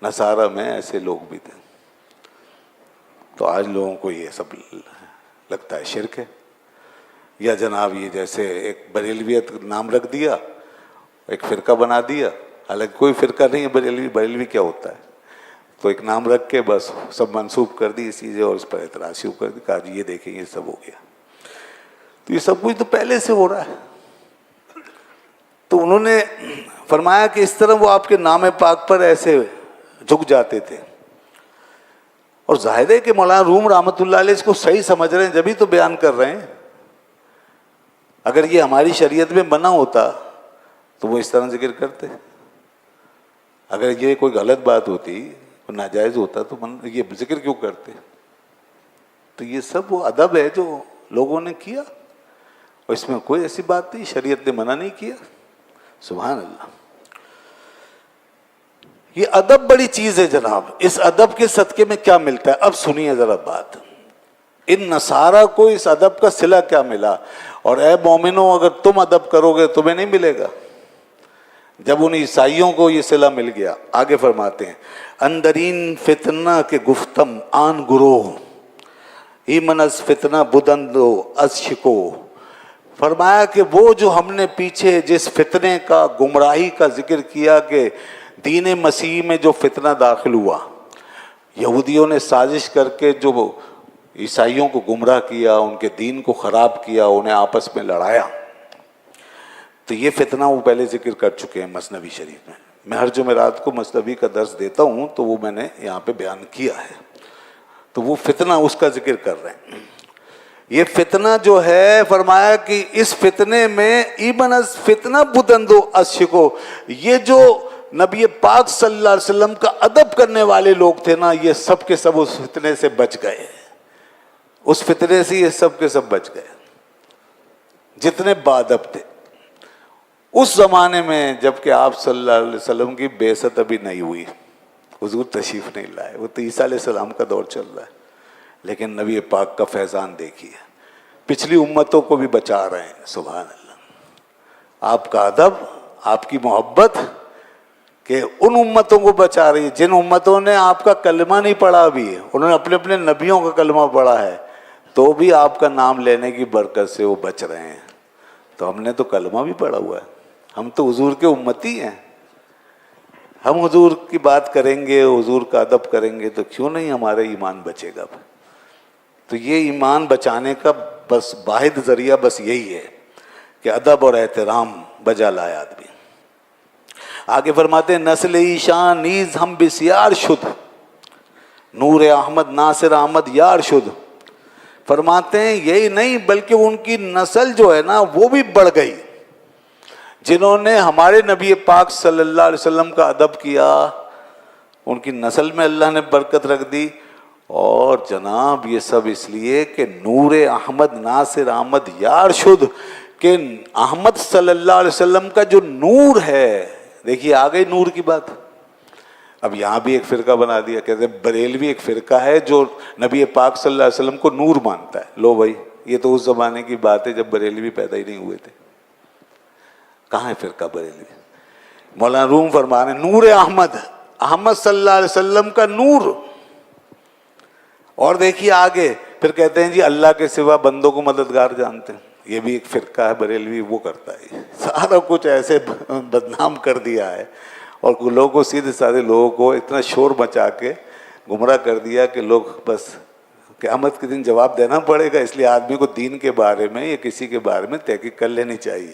A: نصارہ میں ایسے لوگ بھی تھے. تو آج لوگوں کو یہ سب لگتا ہے شرک ہے, یا جناب یہ جیسے ایک بریلویت نام رکھ دیا, ایک فرقہ بنا دیا, حالانکہ کوئی فرقہ نہیں ہے بریلوی. بریلوی کیا ہوتا ہے؟ تو ایک نام رکھ کے بس سب منسوب کر دی اس چیزیں, اور اس پر اعتراض شروع کر دی, کہا جی یہ دیکھیں یہ سب ہو گیا. تو یہ سب کچھ تو پہلے سے ہو رہا ہے. تو انہوں نے فرمایا کہ اس طرح وہ آپ کے نام پاک پر ایسے جھک جاتے تھے. اور ظاہر ہے کہ مولانا روم رحمۃ اللہ علیہ اس کو صحیح سمجھ رہے ہیں, جبھی تو بیان کر رہے ہیں. اگر یہ ہماری شریعت میں بنا ہوتا تو وہ اس طرح ذکر کرتے. اگر یہ کوئی غلط بات ہوتی, ناجائز ہوتا, تو یہ ذکر کیوں کرتے؟ تو یہ سب وہ ادب ہے جو لوگوں نے کیا, اور اس میں کوئی ایسی بات نہیں, شریعت نے منع نہیں کیا. سبحان اللہ. یہ ادب بڑی چیز ہے جناب. اس ادب کے صدقے میں کیا ملتا ہے؟ اب سنیے ذرا بات. ان نصارہ کو اس ادب کا صلہ کیا ملا, اور اے مومنوں اگر تم ادب کرو گے تمہیں نہیں ملے گا. جب ان عیسائیوں کو یہ صلہ مل گیا, آگے فرماتے ہیں اندرین فتنہ کے گفتم آن گروہ ایمن از فتنہ بدندو از شکو. فرمایا کہ وہ جو ہم نے پیچھے جس فتنے کا, گمراہی کا ذکر کیا کہ دین مسیح میں جو فتنہ داخل ہوا, یہودیوں نے سازش کر کے جو عیسائیوں کو گمراہ کیا, ان کے دین کو خراب کیا, انہیں آپس میں لڑایا, تو یہ فتنہ وہ پہلے ذکر کر چکے ہیں مثنوی شریف میں. میں ہر جمعرات کو مثنوی کا درس دیتا ہوں تو وہ میں نے یہاں پہ بیان کیا ہے. تو وہ فتنہ اس کا ذکر کر رہے ہیں. یہ فتنہ جو ہے, فرمایا کہ اس فتنے میں ایبن از فتنہ بدندو اشکو, یہ جو نبی پاک صلی اللہ علیہ وسلم کا ادب کرنے والے لوگ تھے نا, یہ سب کے سب اس فتنے سے بچ گئے. اس فتنے سے یہ سب کے سب بچ گئے جتنے بادب تھے. اس زمانے میں جب کہ آپ صلی اللہ علیہ وسلم کی بعثت ابھی نہیں ہوئی, حضور تشریف نہیں لائے, وہ تو عیسیٰ علیہ السلام کا دور چل رہا ہے, لیکن نبی پاک کا فیضان دیکھیے, پچھلی امتوں کو بھی بچا رہے ہیں. سبحان اللہ. آپ کا ادب, آپ کی محبت کہ ان امتوں کو بچا رہی ہے جن امتوں نے آپ کا کلمہ نہیں پڑھا ابھی, انہوں نے اپنے اپنے نبیوں کا کلمہ پڑھا ہے, تو بھی آپ کا نام لینے کی برکت سے وہ بچ رہے ہیں. تو ہم نے تو کلمہ بھی پڑھا ہوا ہے, ہم تو حضور کے امتی ہیں. ہم حضور کی بات کریں گے, حضور کا ادب کریں گے, تو کیوں نہیں ہمارا ایمان بچے گا. تو یہ ایمان بچانے کا بس واحد ذریعہ بس یہی ہے کہ ادب اور احترام بجا لائے آدمی. آگے فرماتے ہیں نسل ایشان نیز ہم بسیار شد, نور احمد ناصر احمد یار شد. فرماتے ہیں یہی نہیں بلکہ ان کی نسل جو ہے نا وہ بھی بڑھ گئی, جنہوں نے ہمارے نبی پاک صلی اللہ علیہ وسلم کا ادب کیا, ان کی نسل میں اللہ نے برکت رکھ دی. اور جناب یہ سب اس لیے کہ نور احمد ناصر احمد یار شد, کہ احمد صلی اللہ علیہ وسلم کا جو نور ہے, دیکھیے آ گئی نور کی بات. اب یہاں بھی ایک فرقہ بنا دیا, کہتے ہیں بریلوی ایک فرقہ ہے جو نبی پاک صلی اللہ علیہ وسلم کو نور مانتا ہے. لو بھائی, یہ تو اس زمانے کی بات ہے جب بریلوی پیدا ہی نہیں ہوئے تھے. کہاں ہے فرقہ بریلوی؟ مولانا روم فرما رہے ہیں نور احمد, احمد صلی اللہ علیہ وسلم کا نور. اور دیکھیے آگے پھر کہتے ہیں جی اللہ کے سوا بندوں کو مددگار جانتے ہیں. یہ بھی ایک فرقہ ہے بریلوی, وہ کرتا ہے. سارا کچھ ایسے بدنام کر دیا ہے, اور لوگوں کو سیدھے سادھے لوگوں کو اتنا شور مچا کے گمراہ کر دیا کہ لوگ بس قیامت کے دن جواب دینا پڑے گا، اس لیے آدمی کو دین کے بارے میں یا کسی کے بارے میں تحقیق کر لینی چاہیے۔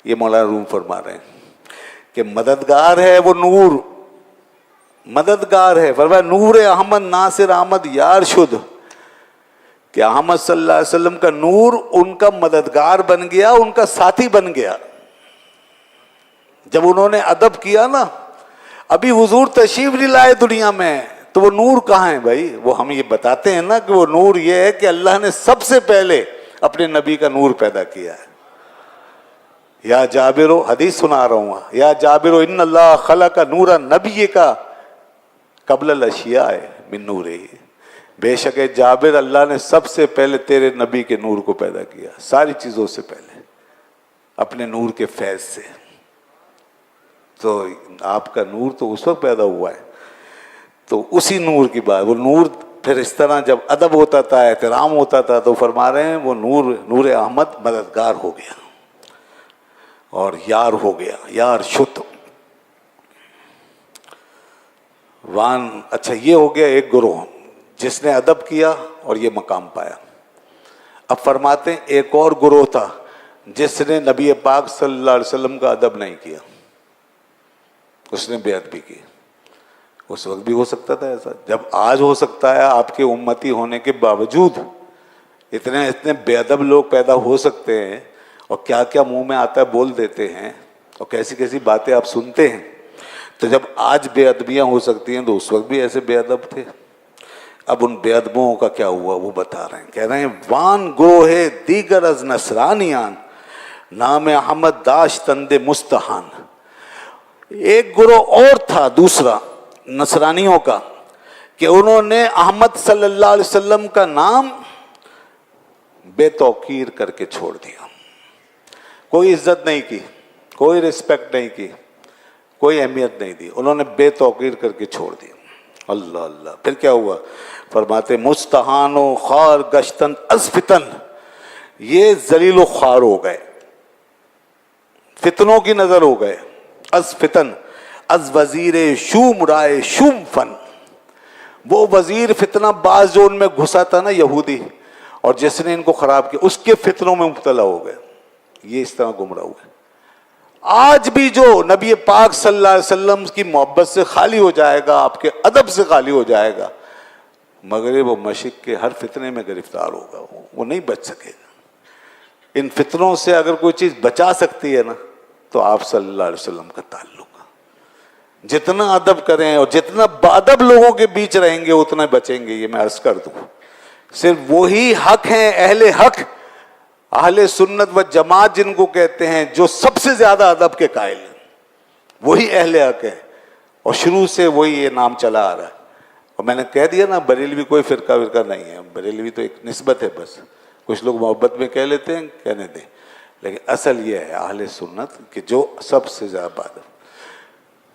A: یہ مولانا روم فرما رہے ہیں کہ مددگار ہے وہ نور، مددگار ہے، فرمایا نور احمد ناصر احمد یار شد، کہ احمد صلی اللہ علیہ وسلم کا نور ان کا مددگار بن گیا، ان کا ساتھی بن گیا۔ جب انہوں نے ادب کیا نا، ابھی حضور تشریف نہیں لائے دنیا میں، تو وہ نور کہاں ہے بھائی؟ وہ ہم یہ بتاتے ہیں نا کہ وہ نور یہ ہے کہ اللہ نے سب سے پہلے اپنے نبی کا نور پیدا کیا ہے۔ یا جابرو، حدیث سنا رہا ہوں، یا جابرو ان اللہ خلق نور نبی کا قبل الاشیاء من نورہ، بے شک جابر اللہ نے سب سے پہلے تیرے نبی کے نور کو پیدا کیا، ساری چیزوں سے پہلے اپنے نور کے فیض سے۔ تو آپ کا نور تو اس وقت پیدا ہوا ہے، تو اسی نور کی بات، وہ نور پھر اس طرح جب ادب ہوتا تھا، احترام ہوتا تھا، تو فرما رہے ہیں وہ نور، نور احمد مددگار ہو گیا اور یار ہو گیا، یار شت وان۔ اچھا یہ ہو گیا ایک گروہ جس نے ادب کیا اور یہ مقام پایا۔ اب فرماتے ہیں ایک اور گروہ تھا جس نے نبی پاک صلی اللہ علیہ وسلم کا ادب نہیں کیا، اس نے بے ادبی کی۔ اس وقت بھی ہو سکتا تھا ایسا، جب آج ہو سکتا ہے آپ کے امتی ہونے کے باوجود اتنے بے ادب لوگ پیدا ہو سکتے ہیں، اور کیا کیا منہ میں آتا ہے بول دیتے ہیں، اور کیسی کیسی باتیں آپ سنتے ہیں۔ تو جب آج بے ادبیاں ہو سکتی ہیں تو اس وقت بھی ایسے بے ادب تھے۔ اب ان بے ادبوں کا کیا ہوا وہ بتا رہے ہیں، کہہ رہے ہیں وان گروہ دیگر از نصرانیان نام احمد داشتند مستحان۔ ایک گروہ اور تھا دوسرا نصرانیوں کا، کہ انہوں نے احمد صلی اللہ علیہ وسلم کا نام بے توقیر کر کے چھوڑ دیا، کوئی عزت نہیں کی، کوئی رسپیکٹ نہیں کی، کوئی اہمیت نہیں دی، انہوں نے بے توقیر کر کے چھوڑ دیا۔ اللہ اللہ، پھر کیا ہوا؟ فرماتے مستحان و خار گشتن از فتن، یہ ذلیل و خوار ہو گئے، فتنوں کی نظر ہو گئے، از فتن، از وزیر شوم رائے شوم فن، وہ وزیر فتنہ باز جو ان میں گھسا تھا نا یہودی، اور جس نے ان کو خراب کیا، اس کے فتنوں میں مبتلا ہو گئے، یہ اس طرح گمراہ ہوئے۔ آج بھی جو نبی پاک صلی اللہ علیہ وسلم کی محبت سے خالی ہو جائے گا، آپ کے ادب سے خالی ہو جائے گا، مغرب و مشرق کے ہر فتنے میں گرفتار ہوگا، وہ نہیں بچ سکے گا۔ ان فتنوں سے اگر کوئی چیز بچا سکتی ہے نا تو آپ صلی اللہ علیہ وسلم کا تعلق، جتنا ادب کریں اور جتنا بادب لوگوں کے بیچ رہیں گے اتنا بچیں گے، یہ میں عرض کر دوں۔ صرف وہی حق ہیں اہل حق، اہل سنت و جماعت جن کو کہتے ہیں، جو سب سے زیادہ ادب کے قائل ہیں، وہی اہل حق ہیں، اور شروع سے وہی یہ نام چلا آ رہا ہے۔ اور میں نے کہہ دیا نا، بریلوی کوئی فرقہ نہیں ہے، بریلوی تو ایک نسبت ہے بس، کچھ لوگ محبت میں کہہ لیتے ہیں، کہنے دیں، لیکن اصل یہ ہے اہل سنت کہ جو سب سے زیادہ بادب۔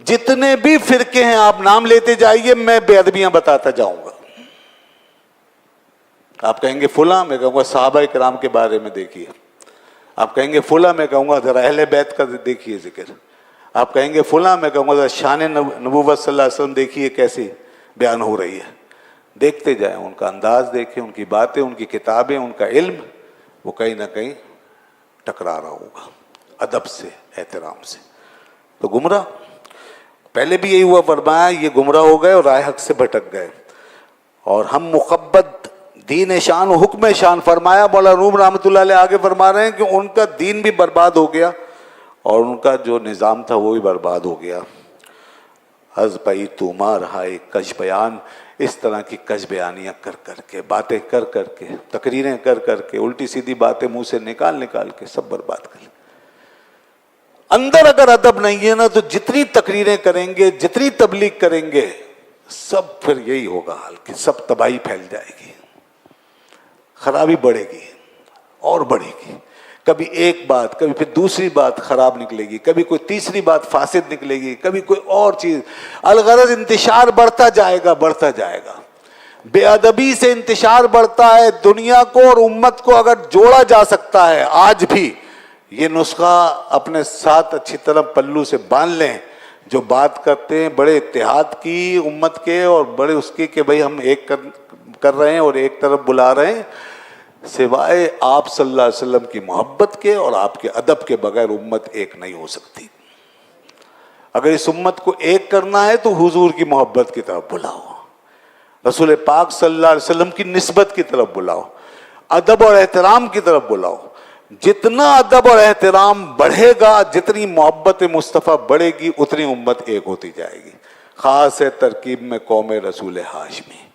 A: جتنے بھی فرقے ہیں آپ نام لیتے جائیے، میں بے ادبیاں بتاتا جاؤں گا۔ آپ کہیں گے فلاں، میں کہوں گا صحابہ کرام کے بارے میں دیکھیے۔ آپ کہیں گے فلاں، میں کہوں گا ذرا اہل بیت کا دیکھیے ذکر۔ آپ کہیں گے فلاں، میں کہوں گا ذرا شان نبوت صلی اللہ علیہ وسلم دیکھیے کیسی بیان ہو رہی ہے۔ دیکھتے جائیں، ان کا انداز دیکھیں، ان کی باتیں، ان کی کتابیں، ان کا علم، وہ کہیں نہ کہیں ٹکرا رہا ہوگا ادب سے، احترام سے۔ تو گمراہ پہلے بھی یہی ہوا، فرمایا یہ گمراہ ہو گئے اور راہ حق سے بھٹک گئے، اور ہم مخبت دین شان و حکم شان، فرمایا مولانا روم رحمۃ اللہ علیہ آگے فرما رہے ہیں کہ ان کا دین بھی برباد ہو گیا اور ان کا جو نظام تھا وہ بھی برباد ہو گیا۔ از پئی توما رہا کش بیان، اس طرح کی کش بیانیاں کر کر کے، باتیں کر کر کے، تقریریں کر کر کے، الٹی سیدھی باتیں منہ سے نکال کے سب برباد کر۔ اندر اگر ادب نہیں ہے نا تو جتنی تقریریں کریں گے، جتنی تبلیغ کریں گے، سب پھر یہی ہوگا حال کہ سب تباہی پھیل جائے گی، خرابی بڑھے گی اور بڑھے گی۔ کبھی ایک بات، کبھی پھر دوسری بات خراب نکلے گی، کبھی کوئی تیسری بات فاسد نکلے گی، کبھی کوئی اور چیز، الغرض انتشار بڑھتا جائے گا، بڑھتا جائے گا۔ بے ادبی سے انتشار بڑھتا ہے۔ دنیا کو اور امت کو اگر جوڑا جا سکتا ہے آج بھی، یہ نسخہ اپنے ساتھ اچھی طرح پلو سے باندھ لیں۔ جو بات کرتے ہیں بڑے اتحاد کی امت کے اور بڑے اس کے کہ بھئی ہم ایک کر رہے ہیں اور ایک طرف بلا رہے ہیں. سوائے آپ صلی اللہ علیہ وسلم کی محبت کے اور آپ کے ادب کے بغیر امت ایک نہیں ہو سکتی. اگر اس امت کو ایک کرنا ہے تو حضور کی محبت کی طرف بلاؤ, رسول پاک صلی اللہ علیہ وسلم کی نسبت کی طرف بلاؤ, ادب اور احترام کی طرف بلاؤ. جتنا ادب اور احترام بڑھے گا, جتنی محبت مصطفیٰ بڑھے گی, اتنی امت ایک ہوتی جائے گی. خاص ہے ترکیب میں قوم رسول ہاشمی.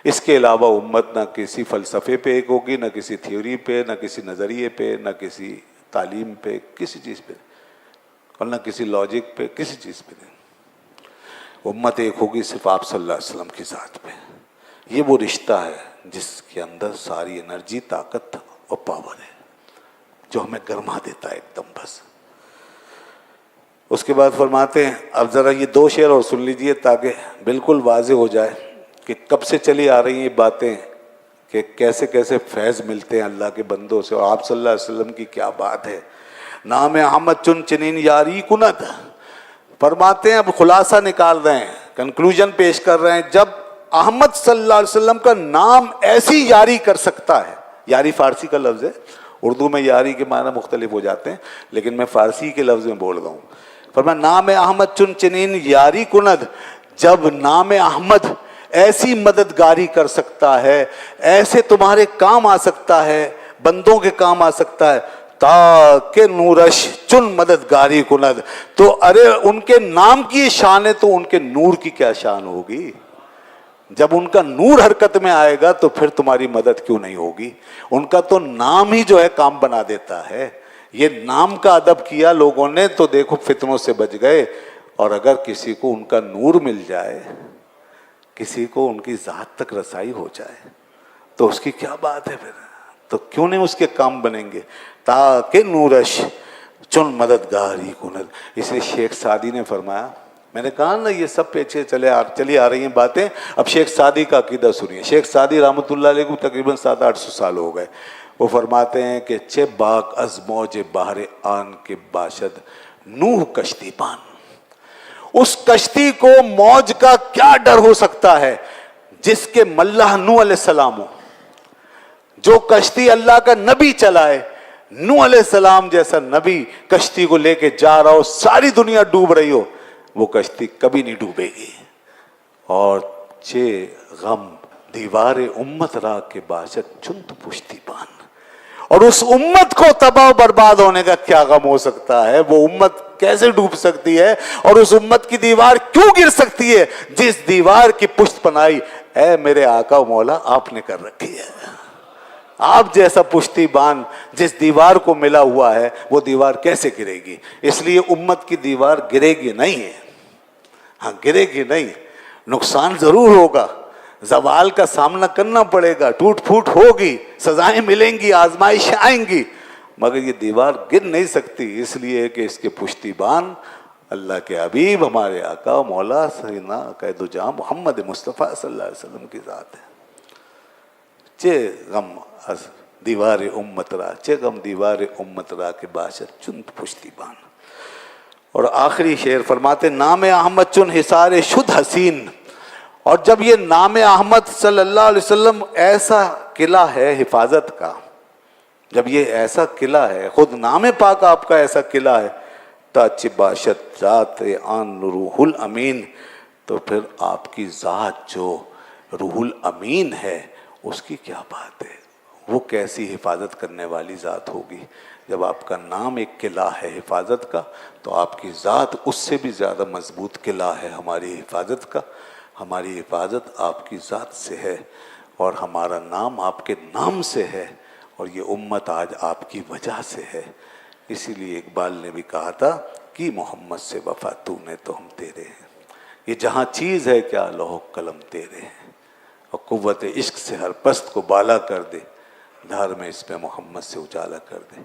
A: اس کے علاوہ امت نہ کسی فلسفے پہ ایک ہوگی, نہ کسی تھیوری پہ, نہ کسی نظریے پہ, نہ کسی تعلیم پہ, کسی چیز پہ, اور نہ کسی لاجک پہ, کسی چیز پہ نہیں. امت ایک ہوگی صرف آپ صلی اللہ علیہ وسلم کی ذات پہ. یہ وہ رشتہ ہے جس کے اندر ساری انرجی, طاقت اور پاور ہے, جو ہمیں گرما دیتا ہے ایک دم بس. اس کے بعد فرماتے ہیں, اب ذرا یہ 2 شعر اور سن لیجئے تاکہ بالکل واضح ہو جائے کہ کب سے چلی آ رہی ہیں یہ باتیں, کہ کیسے کیسے فیض ملتے ہیں اللہ کے بندوں سے, اور آپ صلی اللہ علیہ وسلم کی کیا بات ہے. نام احمد چن چنین یاری کند. فرماتے ہیں, اب خلاصہ نکال رہے ہیں, کنکلوژن پیش کر رہے ہیں. جب احمد صلی اللہ علیہ وسلم کا نام ایسی یاری کر سکتا ہے, یاری فارسی کا لفظ ہے, اردو میں یاری کے معنی مختلف ہو جاتے ہیں, لیکن میں فارسی کے لفظ میں بول رہا ہوں. فرمایا نام احمد چن چنین یاری کند. جب نام احمد ایسی مددگاری کر سکتا ہے, ایسے تمہارے کام آ سکتا ہے, بندوں کے کام آ سکتا ہے, تاکہ نورش چن مددگاری کند, تو ارے ان کے نام کی شان ہے تو ان کے نور کی کیا شان ہوگی. جب ان کا نور حرکت میں آئے گا تو پھر تمہاری مدد کیوں نہیں ہوگی. ان کا تو نام ہی جو ہے کام بنا دیتا ہے. یہ نام کا ادب کیا لوگوں نے تو دیکھو فتنوں سے بچ گئے. اور اگر کسی کو ان کا نور مل جائے, کسی کو ان کی ذات تک رسائی ہو جائے, تو اس کی کیا بات ہے پھر, تو کیوں نہیں اس کے کام بنیں گے. تاکہ نورش چن مددگاری کند. اس لیے شیخ سعدی نے فرمایا, میں نے کہا نا یہ سب پیچھے چلی آ رہی ہیں باتیں. اب شیخ سعدی کا عقیدہ سنیے. شیخ سعدی رحمۃ اللہ علیہ کو تقریباً 700-800 سال ہو گئے. وہ فرماتے ہیں کہ چے باک از موج بحر آن کے باشد نوح کشتی پان. اس کشتی کو موج کا کیا ڈر ہو سکتا ہے جس کے ملح نوح علیہ السلام ہو. جو کشتی اللہ کا نبی چلائے, نوح علیہ السلام جیسا نبی کشتی کو لے کے جا رہا ہو, ساری دنیا ڈوب رہی ہو, وہ کشتی کبھی نہیں ڈوبے گی. اور چے غم دیوار امت را کے باشد چنت پشتی پان. اور اس امت کو تباہ و برباد ہونے کا کیا غم ہو سکتا ہے. وہ امت کیسے ڈوب سکتی ہے, اور اس امت کی دیوار کیوں گر سکتی ہے جس دیوار کی پشت پناہی اے میرے آقا و مولا آپ نے کر رکھی ہے. آپ جیسا پشتی بان جس دیوار کو ملا ہوا ہے, وہ دیوار کیسے گرے گی. اس لیے امت کی دیوار گرے گی نہیں ہے, ہاں گرے گی نہیں, نقصان ضرور ہوگا, زوال کا سامنا کرنا پڑے گا, ٹوٹ پھوٹ ہوگی, سزائیں ملیں گی, آزمائش آئیں گی, مگر یہ دیوار گر نہیں سکتی. اس لیے کہ اس کے پشتی بان اللہ کے حبیب ہمارے آقا و مولا سیدنا قائد جہاں محمد مصطفیٰ صلی اللہ علیہ وسلم کی ذات ہے. چے غم دیوار امت را, چے غم دیوار امت را کے باشد چنت پشتی بان. اور آخری شعر فرماتے نام احمد چن حصار شد حسین. اور جب یہ نام احمد صلی اللہ علیہ وسلم ایسا قلعہ ہے حفاظت کا, جب یہ ایسا قلعہ ہے, خود نام پاک آپ کا ایسا قلعہ ہے, تاچ باشد ذات آن روح الامین, تو پھر آپ کی ذات جو روح الامین ہے اس کی کیا بات ہے. وہ کیسی حفاظت کرنے والی ذات ہوگی. جب آپ کا نام ایک قلعہ ہے حفاظت کا, تو آپ کی ذات اس سے بھی زیادہ مضبوط قلعہ ہے ہماری حفاظت کا. ہماری حفاظت آپ کی ذات سے ہے, اور ہمارا نام آپ کے نام سے ہے, اور یہ امت آج آپ کی وجہ سے ہے. اسی لیے اقبال نے بھی کہا تھا کہ محمد سے وفا تو نے تو ہم تیرے ہیں. یہ جہاں چیز ہے کیا لوح قلم تیرے ہیں, اور قوت عشق سے ہر پست کو بالا کر دے, دھار میں اس پہ محمد سے اجالا کر دے.